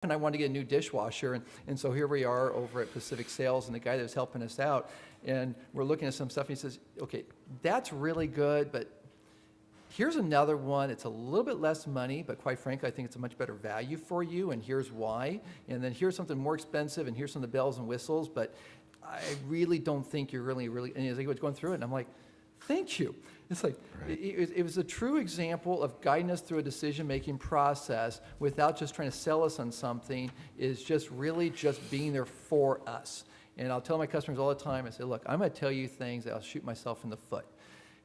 and I wanted to get a new dishwasher, and so here we are over at Pacific Sales, and the guy that was helping us out, and we're looking at some stuff, and he says, okay, that's really good, but here's another one. It's a little bit less money, but quite frankly, I think it's a much better value for you, and here's why. And then here's something more expensive, and here's some of the bells and whistles, but I really don't think you're really, and as I was going through it, and I'm like, thank you. It's like, Right. it was a true example of guiding us through a decision-making process without just trying to sell us on something, is just really just being there for us. And I'll tell my customers all the time, I say, look, I'm going to tell you things that I'll shoot myself in the foot.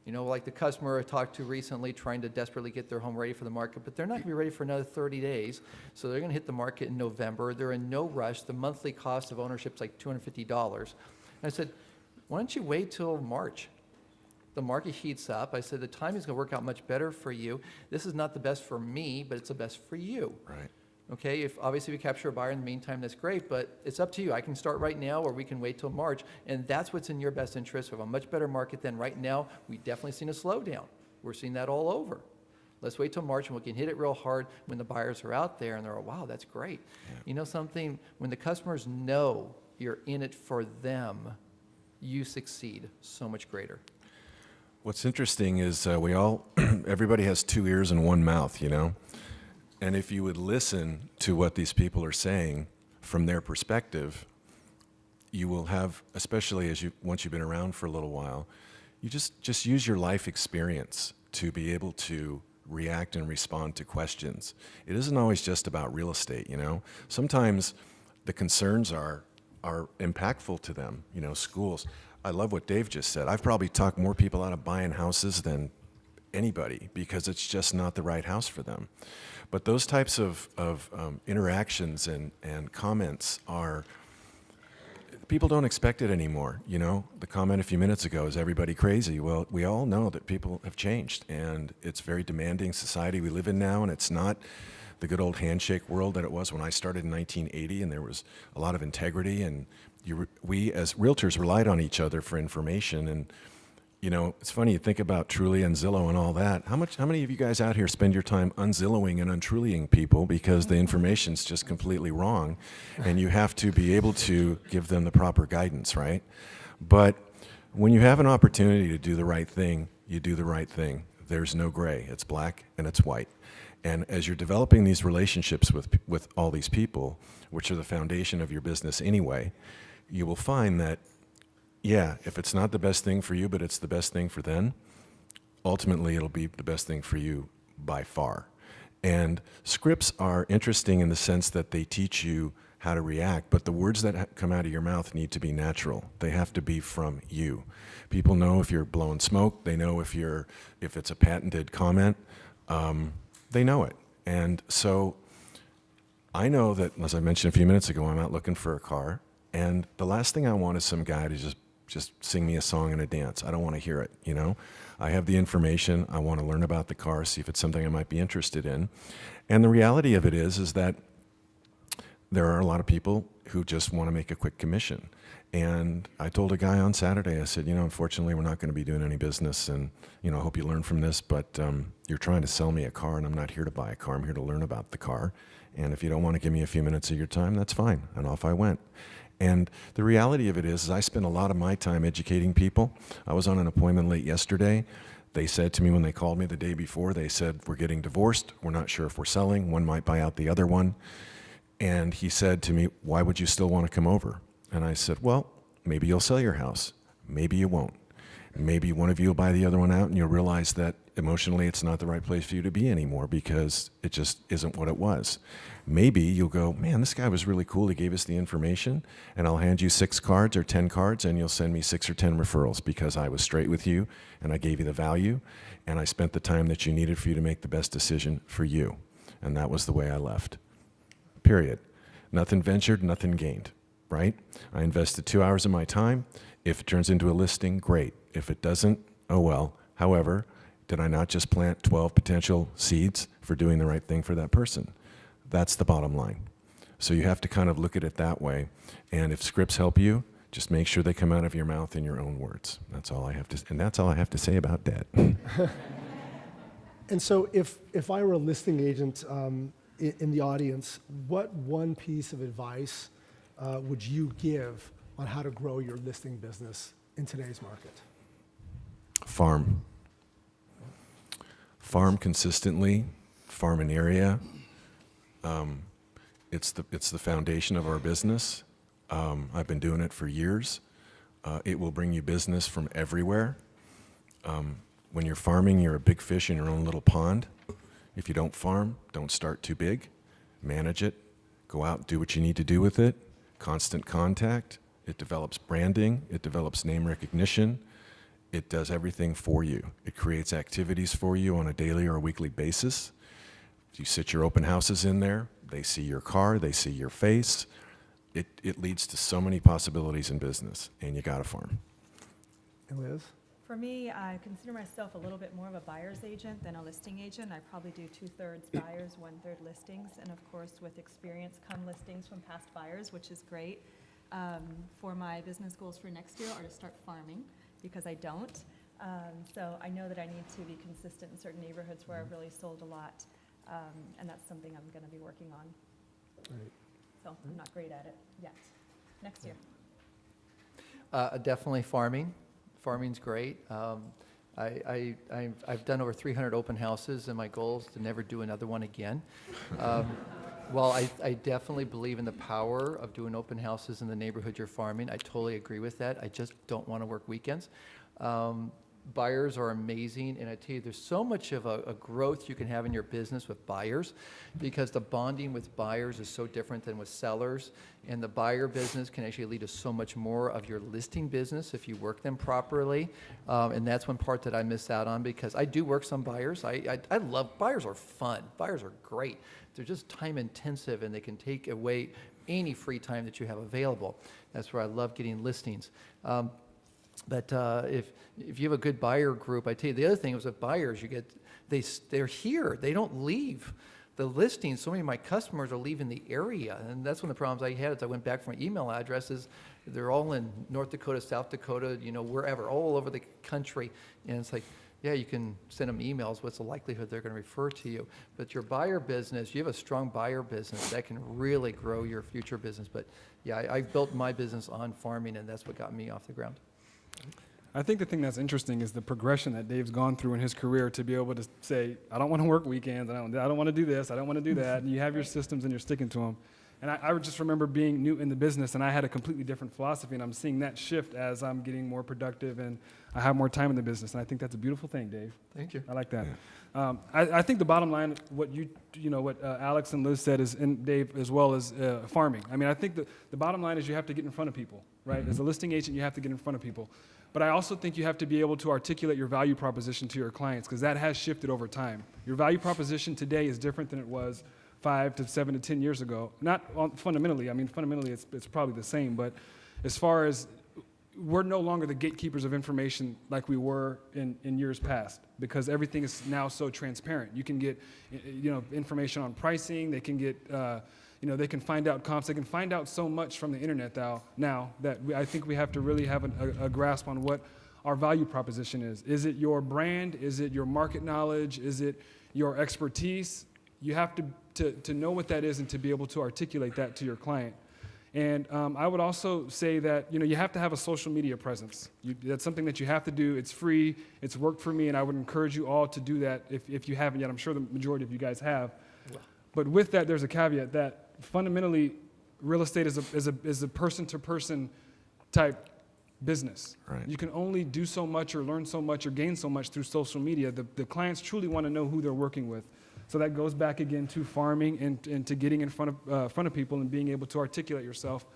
You know, like the customer I talked to recently trying to desperately get their home ready for the market, but they're not going to be ready for another 30 days. So they're going to hit the market in November. They're in no rush. The monthly cost of ownership is like $250. And I said, why don't you wait till March? The market heats up. I said, the timing is going to work out much better for you. This is not the best for me, but it's the best for you. Right. Okay, if obviously we capture a buyer in the meantime, that's great, but it's up to you. I can start right now, or we can wait till March, and that's what's in your best interest. We have a much better market than right now. We definitely seen a slowdown. We're seeing that all over. Let's wait till March, and we can hit it real hard when the buyers are out there, and they're, wow, that's great. Yeah. You know something? When the customers know you're in it for them, you succeed so much greater. What's interesting is everybody has two ears and one mouth, you know? And if you would listen to what these people are saying from their perspective, you will have, especially once you've been around for a little while, you just use your life experience to be able to react and respond to questions. It isn't always just about real estate, you know? Sometimes the concerns are impactful to them, you know, schools. I love what Dave just said. I've probably talked more people out of buying houses than anybody because it's just not the right house for them. But those types of interactions and comments people don't expect it anymore, you know? The comment a few minutes ago, is everybody crazy? Well, we all know that people have changed, and it's a very demanding society we live in now, and it's not the good old handshake world that it was when I started in 1980, and there was a lot of integrity, and we as realtors relied on each other for information. And you know, it's funny, you think about Trulia and Zillow and all that. How many of you guys out here spend your time unzillowing and untrulying people because the information's just completely wrong, and you have to be able to give them the proper guidance, right? But when you have an opportunity to do the right thing, you do the right thing. There's no gray. It's black and it's white. And as you're developing these relationships with all these people, which are the foundation of your business anyway, you will find that, yeah, if it's not the best thing for you, but it's the best thing for them, ultimately it'll be the best thing for you by far. And scripts are interesting in the sense that they teach you how to react, but the words that come out of your mouth need to be natural. They have to be from you. People know if you're blowing smoke. They know if it's a patented comment. They know it. And so I know that, as I mentioned a few minutes ago, I'm out looking for a car, and the last thing I want is some guy to just sing me a song and a dance. I don't want to hear it, you know? I have the information. I want to learn about the car, see if it's something I might be interested in. And the reality of it is that there are a lot of people who just want to make a quick commission. And I told a guy on Saturday, I said, you know, unfortunately, we're not going to be doing any business, and, you know, I hope you learn from this, but you're trying to sell me a car, and I'm not here to buy a car. I'm here to learn about the car. And if you don't want to give me a few minutes of your time, that's fine. And off I went. And the reality of it is I spend a lot of my time educating people. I was on an appointment late yesterday. They said to me when they called me the day before, they said, we're getting divorced. We're not sure if we're selling. One might buy out the other one. And he said to me, why would you still want to come over? And I said, well, maybe you'll sell your house. Maybe you won't. Maybe one of you will buy the other one out, and you'll realize that emotionally it's not the right place for you to be anymore because it just isn't what it was. Maybe you'll go, man, this guy was really cool. He gave us the information, and I'll hand you 6 cards or 10 cards, and you'll send me 6 or 10 referrals because I was straight with you, and I gave you the value, and I spent the time that you needed for you to make the best decision for you. And that was the way I left. Period. Nothing ventured, nothing gained, right? I invested 2 hours of my time. If it turns into a listing, great. If it doesn't, oh well. However, did I not just plant 12 potential seeds for doing the right thing for that person? That's the bottom line. So you have to kind of look at it that way. And if scripts help you, just make sure they come out of your mouth in your own words. That's all I have to say about that. And so if I were a listing agent, in the audience, what one piece of advice would you give on how to grow your listing business in today's market? Farm. Farm consistently, farm an area. It's the foundation of our business. I've been doing it for years. It will bring you business from everywhere. When you're farming, you're a big fish in your own little pond. If you don't farm, don't start too big. Manage it. Go out, do what you need to do with it. Constant contact. It develops branding. It develops name recognition. It does everything for you. It creates activities for you on a daily or a weekly basis. You sit your open houses in there. They see your car. They see your face. It leads to so many possibilities in business, and you got to farm. And Liz? For me, I consider myself a little bit more of a buyer's agent than a listing agent. I probably do 2/3 buyers, 1/3 listings. And of course, with experience come listings from past buyers, which is great. For my business goals for next year are to start farming, because I don't. So I know that I need to be consistent in certain neighborhoods where I've really sold a lot. And that's something I'm going to be working on. Right. So I'm not great at it yet. Next year. Definitely farming. Farming's great. I've done over 300 open houses, and my goal is to never do another one again. While I definitely believe in the power of doing open houses in the neighborhood you're farming, I totally agree with that. I just don't want to work weekends. Buyers are amazing, and I tell you, there's so much of a growth you can have in your business with buyers, because the bonding with buyers is so different than with sellers, and the buyer business can actually lead to so much more of your listing business if you work them properly, and that's one part that I miss out on, because I do work some buyers. I love, buyers are fun. Buyers are great. They're just time intensive, and they can take away any free time that you have available. That's where I love getting listings. But if you have a good buyer group, I tell you, the other thing is with buyers, they're here. They don't leave the listing. So many of my customers are leaving the area, and that's one of the problems I had as I went back from my email addresses. They're all in North Dakota, South Dakota, wherever, all over the country. And it's like, yeah, you can send them emails. What's the likelihood they're going to refer to you? But your buyer business, you have a strong buyer business that can really grow your future business. But yeah, I built my business on farming, and that's what got me off the ground. I think the thing that's interesting is the progression that Dave's gone through in his career to be able to say, I don't want to work weekends, I don't want to do this, I don't want to do that, and you have your systems and you're sticking to them. And I just remember being new in the business, and I had a completely different philosophy, and I'm seeing that shift as I'm getting more productive and I have more time in the business, and I think that's a beautiful thing, Dave. Thank you. I like that. I think the bottom line, what Alex and Liz said is, and Dave as well, is farming. I mean, I think the bottom line is you have to get in front of people, right? Mm-hmm. As a listing agent, you have to get in front of people. But I also think you have to be able to articulate your value proposition to your clients, because that has shifted over time. Your value proposition today is different than it was 5 to 7 to 10 years ago. Not fundamentally. I mean, fundamentally, it's probably the same. But as far as we're no longer the gatekeepers of information like we were in years past, because everything is now so transparent. You can get, information on pricing. They can get, they can find out comps. They can find out so much from the internet now that I think we have to really have a grasp on what our value proposition is. Is it your brand? Is it your market knowledge? Is it your expertise? You have to know what that is and to be able to articulate that to your client. And I would also say that you have to have a social media presence. That's something that you have to do. It's free. It's worked for me, and I would encourage you all to do that if you haven't yet. I'm sure the majority of you guys have. But with that, there's a caveat that fundamentally, real estate is a person-to-person type business. Right. You can only do so much or learn so much or gain so much through social media. The clients truly want to know who they're working with. So that goes back again to farming and to getting in front of people and being able to articulate yourself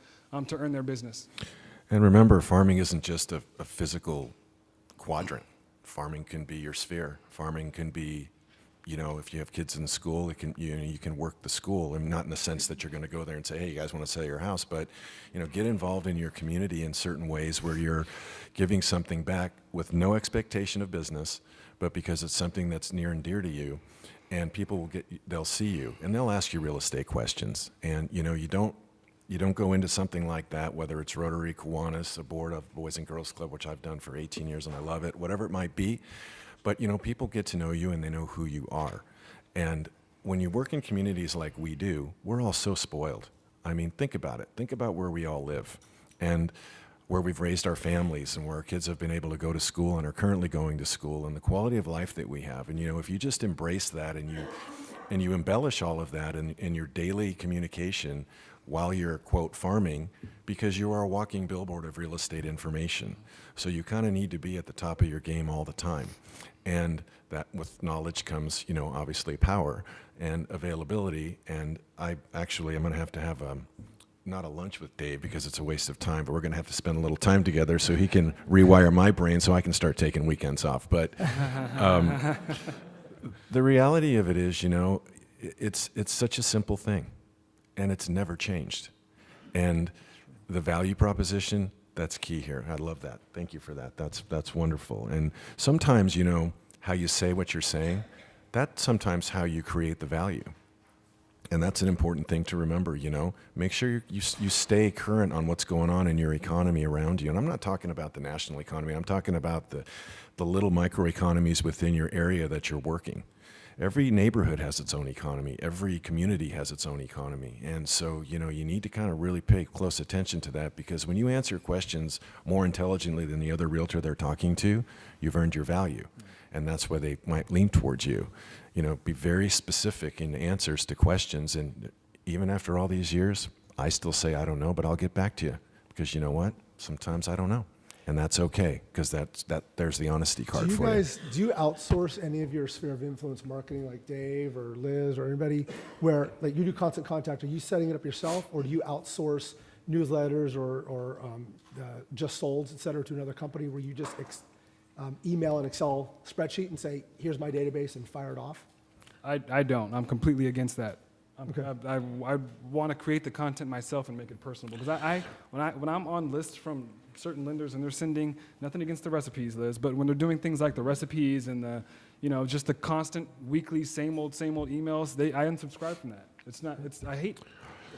to earn their business. And remember, farming isn't just a physical quadrant. Farming can be your sphere. Farming can be, if you have kids in school, you can work the school, and not in the sense that you're going to go there and say, hey, you guys want to sell your house, but get involved in your community in certain ways where you're giving something back with no expectation of business, but because it's something that's near and dear to you. And people they'll see you, and they'll ask you real estate questions. And you don't go into something like that, whether it's Rotary, Kiwanis, a board of Boys and Girls Club, which I've done for 18 years and I love it, whatever it might be. But people get to know you and they know who you are. And when you work in communities like we do, we're all so spoiled. I mean, think about it. Think about where we all live and where we've raised our families and where our kids have been able to go to school and are currently going to school and the quality of life that we have. And, you know, if you just embrace that and you embellish all of that in your daily communication while you're, quote, farming, because you are a walking billboard of real estate information. So you kind of need to be at the top of your game all the time. And that with knowledge comes, you know, obviously power and availability. And I'm going to have not a lunch with Dave because it's a waste of time, but we're going to have to spend a little time together so he can rewire my brain so I can start taking weekends off. But the reality of it is, you know, it's such a simple thing, and it's never changed. And the value proposition, that's key here. I love that. Thank you for that. That's wonderful. And sometimes, you know, how you say what you're saying, that's sometimes how you create the value. And that's an important thing to remember, you know. Make sure you stay current on what's going on in your economy around you. And I'm not talking about the national economy. I'm talking about the little microeconomies within your area that you're working. Every neighborhood has its own economy. Every community has its own economy. And so, you know, you need to kind of really pay close attention to that, because when you answer questions more intelligently than the other realtor they're talking to, you've earned your value. And that's why they might lean towards you. You know, be very specific in answers to questions. And even after all these years, I still say, I don't know, but I'll get back to you. Because you know what? Sometimes I don't know. And that's okay, because there's the honesty card Do you for guys, do you outsource any of your sphere of influence marketing, like Dave or Liz or anybody, where like you do constant contact? Are you setting it up yourself, or do you outsource newsletters or just solds, et cetera, to another company where you just email an Excel spreadsheet and say, here's my database, and fire it off? I don't. I'm completely against that. Okay. I want to create the content myself and make it personable. Because when I'm on lists from certain lenders and they're sending, nothing against the recipes, Liz, but when they're doing things like the recipes and the, you know, just the constant weekly same old emails, I unsubscribe from that.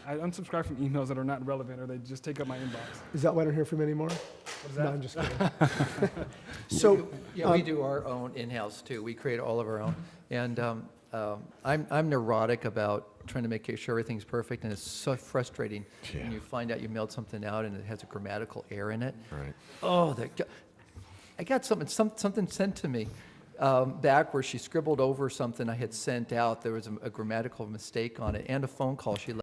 I unsubscribe from emails that are not relevant, or they just take up my inbox. Is that why I don't hear from you anymore? What is No, that? I'm just kidding. So, Yeah, we do our own in-house too. We create all of our own. And I'm neurotic about trying to make sure everything's perfect, and it's so frustrating when Yeah. you find out you mailed something out and it has a grammatical error in it. Right. Oh, I got something sent to me back where she scribbled over something I had sent out. There was a grammatical mistake on it, and a phone call she left.